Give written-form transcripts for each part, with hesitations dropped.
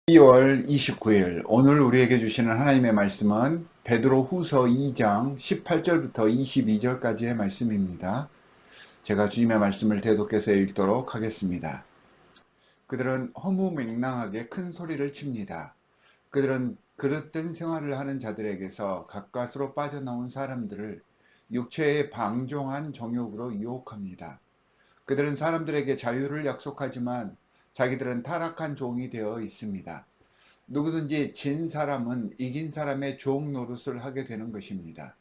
2월 29일 오늘 우리에게 주시는 하나님의 말씀은 베드로후서 2장 18절부터 22절까지의 말씀입니다. 제가 주님의 말씀을 대독해서 읽도록 하겠습니다. 그들은 허무맹랑하게 큰 소리를 칩니다. 그들은 그릇된 생활을 하는 자들에게서 가까스로 빠져나온 사람들을 육체의 방종한 정욕으로 유혹합니다. 그들은 사람들에게 자유를 약속하지만 자기들은 타락한 종이 되어 있습니다. 누구든지 진 사람은 이긴 사람의 종 노릇을 하게 되는 것입니다.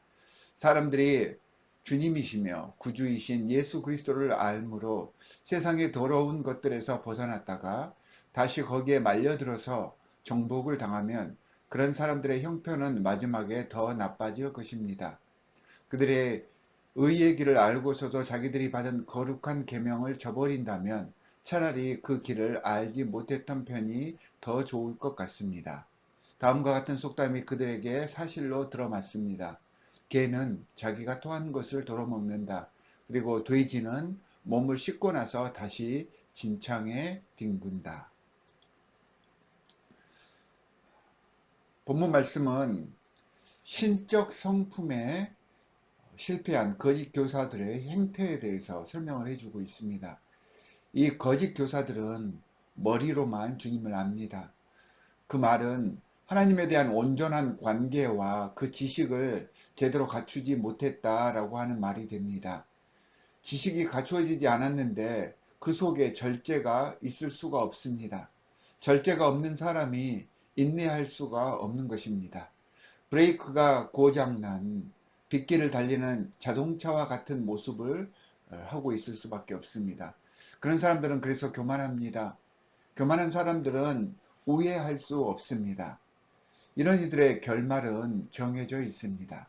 사람들이 주님이시며 구주이신 예수 그리스도를 알므로 세상의 더러운 것들에서 벗어났다가 다시 거기에 말려들어서 정복을 당하면 그런 사람들의 형편은 마지막에 더 나빠질 것입니다. 그들의 의의 길을 알고서도 자기들이 받은 거룩한 계명을 저버린다면 차라리 그 길을 알지 못했던 편이 더 좋을 것 같습니다. 다음과 같은 속담이 그들에게 사실로 들어맞습니다. 개는 자기가 토한 것을 도로먹는다. 그리고 돼지는 몸을 씻고 나서 다시 진창에 뒹군다. 본문 말씀은 신적 성품에 실패한 거짓 교사들의 행태에 대해서 설명을 해주고 있습니다. 이 거짓 교사들은 머리로만 주님을 압니다. 그 말은 하나님에 대한 온전한 관계와 그 지식을 제대로 갖추지 못했다라고 하는 말이 됩니다. 지식이 갖추어지지 않았는데 그 속에 절제가 있을 수가 없습니다. 절제가 없는 사람이 인내할 수가 없는 것입니다. 브레이크가 고장난 빗길을 달리는 자동차와 같은 모습을 하고 있을 수밖에 없습니다. 그런 사람들은 그래서 교만합니다. 교만한 사람들은 우회할 수 없습니다. 이런 이들의 결말은 정해져 있습니다.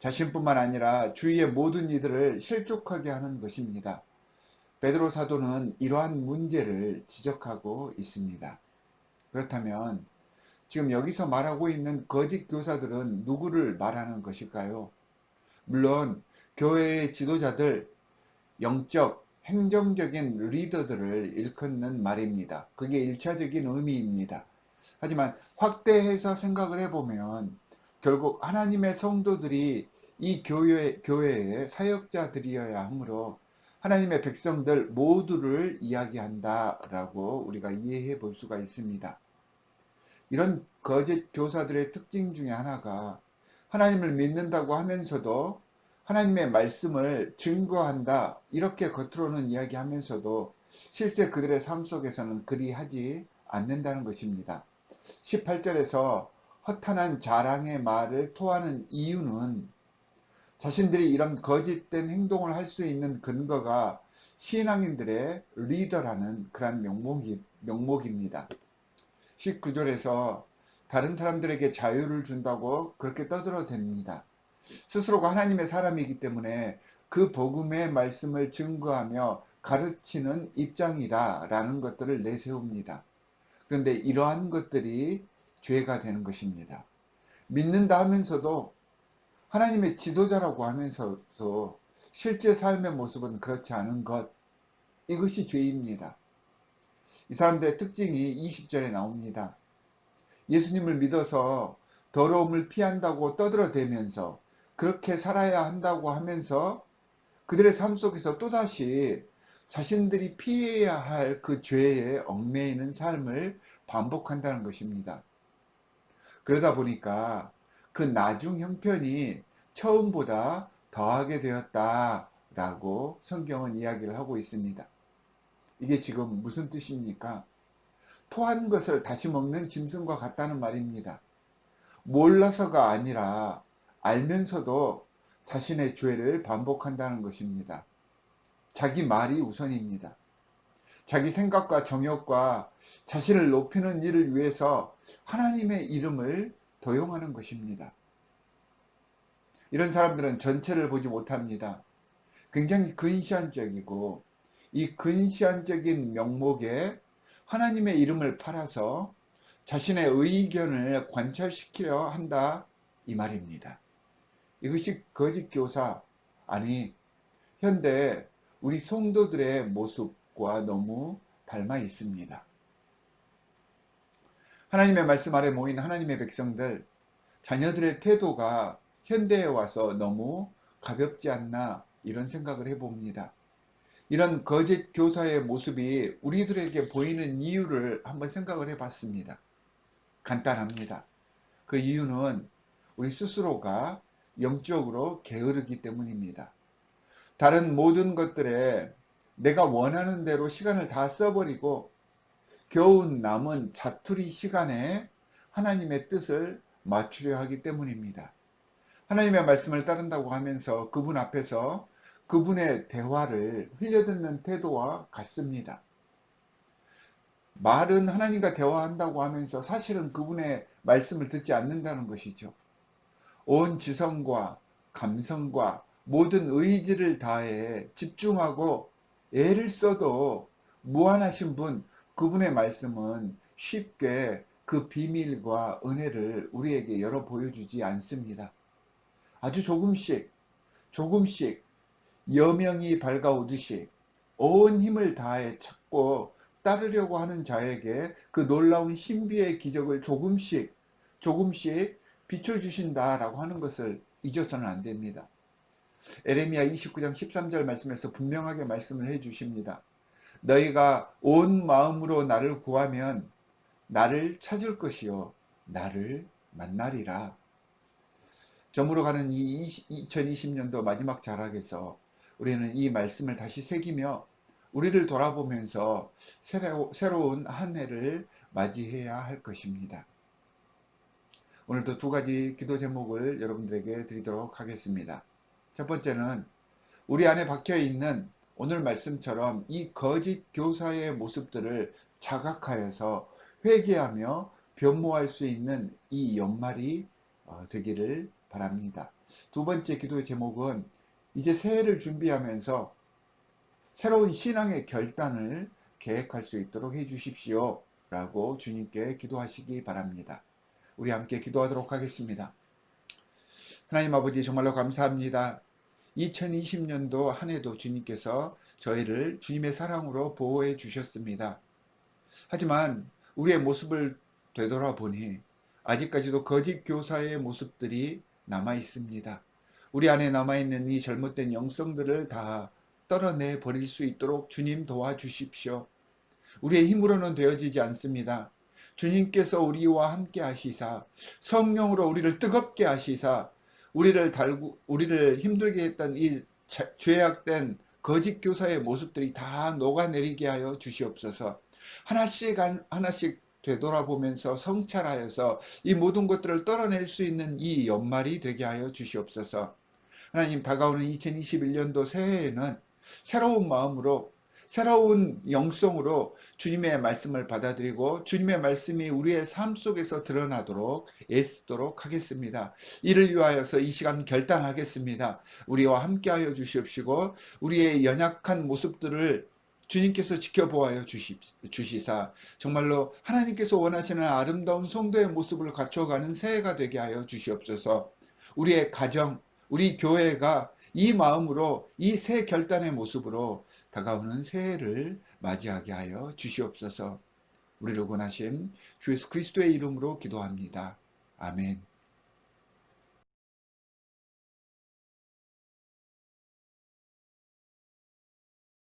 자신뿐만 아니라 주위의 모든 이들을 실족하게 하는 것입니다. 베드로 사도는 이러한 문제를 지적하고 있습니다. 그렇다면 지금 여기서 말하고 있는 거짓 교사들은 누구를 말하는 것일까요? 물론 교회의 지도자들, 영적, 행정적인 리더들을 일컫는 말입니다. 그게 일차적인 의미입니다. 하지만 확대해서 생각을 해보면 결국 하나님의 성도들이 이 교회의 사역자들이어야 하므로 하나님의 백성들 모두를 이야기한다라고 우리가 이해해 볼 수가 있습니다. 이런 거짓 교사들의 특징 중에 하나가 하나님을 믿는다고 하면서도 하나님의 말씀을 증거한다 이렇게 겉으로는 이야기하면서도 실제 그들의 삶 속에서는 그리 하지 않는다는 것입니다. 18절에서 허탄한 자랑의 말을 토하는 이유는 자신들이 이런 거짓된 행동을 할 수 있는 근거가 신앙인들의 리더라는 그런 명목입니다. 19절에서 다른 사람들에게 자유를 준다고 그렇게 떠들어댑니다. 스스로가 하나님의 사람이기 때문에 그 복음의 말씀을 증거하며 가르치는 입장이다라는 것들을 내세웁니다. 그런데 이러한 것들이 죄가 되는 것입니다. 믿는다 하면서도 하나님의 지도자라고 하면서도 실제 삶의 모습은 그렇지 않은 것, 이것이 죄입니다. 이 사람들의 특징이 20절에 나옵니다. 예수님을 믿어서 더러움을 피한다고 떠들어대면서 그렇게 살아야 한다고 하면서 그들의 삶 속에서 또다시 자신들이 피해야 할 그 죄에 얽매이는 삶을 반복한다는 것입니다. 그러다 보니까 그 나중 형편이 처음보다 더하게 되었다라고 성경은 이야기를 하고 있습니다. 이게 지금 무슨 뜻입니까? 토한 것을 다시 먹는 짐승과 같다는 말입니다. 몰라서가 아니라 알면서도 자신의 죄를 반복한다는 것입니다. 자기 말이 우선입니다. 자기 생각과 정욕과 자신을 높이는 일을 위해서 하나님의 이름을 도용하는 것입니다. 이런 사람들은 전체를 보지 못합니다. 굉장히 근시안적이고 이 근시안적인 명목에 하나님의 이름을 팔아서 자신의 의견을 관철시키려 한다 이 말입니다. 이것이 거짓 교사, 아니 현대 우리 성도들의 모습과 너무 닮아 있습니다. 하나님의 말씀 아래 모인 하나님의 백성들, 자녀들의 태도가 현대에 와서 너무 가볍지 않나 이런 생각을 해봅니다. 이런 거짓 교사의 모습이 우리들에게 보이는 이유를 한번 생각을 해봤습니다. 간단합니다. 그 이유는 우리 스스로가 영적으로 게으르기 때문입니다. 다른 모든 것들에 내가 원하는 대로 시간을 다 써버리고 겨우 남은 자투리 시간에 하나님의 뜻을 맞추려 하기 때문입니다. 하나님의 말씀을 따른다고 하면서 그분 앞에서 그분의 대화를 흘려듣는 태도와 같습니다. 말은 하나님과 대화한다고 하면서 사실은 그분의 말씀을 듣지 않는다는 것이죠. 온 지성과 감성과 모든 의지를 다해 집중하고 애를 써도 무한하신 분, 그분의 말씀은 쉽게 그 비밀과 은혜를 우리에게 열어 보여주지 않습니다. 아주 조금씩 여명이 밝아오듯이 온 힘을 다해 찾고 따르려고 하는 자에게 그 놀라운 신비의 기적을 조금씩 비춰주신다라고 하는 것을 잊어서는 안 됩니다. 에레미야 29장 13절 말씀에서 분명하게 말씀을 해 주십니다. 너희가 온 마음으로 나를 구하면 나를 찾을 것이요 나를 만나리라. 저물어 가는 이 2020년도 마지막 자락에서 우리는 이 말씀을 다시 새기며 우리를 돌아보면서 새로운 한 해를 맞이해야 할 것입니다. 오늘도 두 가지 기도 제목을 여러분들에게 드리도록 하겠습니다. 첫 번째는 우리 안에 박혀 있는 오늘 말씀처럼 이 거짓 교사의 모습들을 자각하여서 회개하며 변모할 수 있는 이 연말이 되기를 바랍니다. 두 번째 기도의 제목은 이제 새해를 준비하면서 새로운 신앙의 결단을 계획할 수 있도록 해주십시오 라고 주님께 기도하시기 바랍니다. 우리 함께 기도하도록 하겠습니다. 하나님 아버지 정말로 감사합니다. 2020년도 한 해도 주님께서 저희를 주님의 사랑으로 보호해 주셨습니다. 하지만 우리의 모습을 되돌아보니 아직까지도 거짓 교사의 모습들이 남아 있습니다. 우리 안에 남아있는 이 잘못된 영성들을 다 떨어내 버릴 수 있도록 주님 도와주십시오. 우리의 힘으로는 되어지지 않습니다. 주님께서 우리와 함께 하시사 성령으로 우리를 뜨겁게 하시사 우리를 힘들게 했던 이 죄악된 거짓 교사의 모습들이 다 녹아내리게 하여 주시옵소서. 하나씩 되돌아보면서 성찰하여서 이 모든 것들을 떨어낼 수 있는 이 연말이 되게 하여 주시옵소서. 하나님, 다가오는 2021년도 새해에는 새로운 마음으로 새로운 영성으로 주님의 말씀을 받아들이고 주님의 말씀이 우리의 삶 속에서 드러나도록 애쓰도록 하겠습니다. 이를 위하여서 이 시간 결단하겠습니다. 우리와 함께하여 주시옵시고 우리의 연약한 모습들을 주님께서 지켜보아여 주시사 정말로 하나님께서 원하시는 아름다운 성도의 모습을 갖춰가는 새해가 되게 하여 주시옵소서. 우리의 가정, 우리 교회가 이 마음으로 이 새 결단의 모습으로 다가오는 새해를 맞이하게 하여 주시옵소서. 우리를 원하신 주 예수 그리스도의 이름으로 기도합니다. 아멘.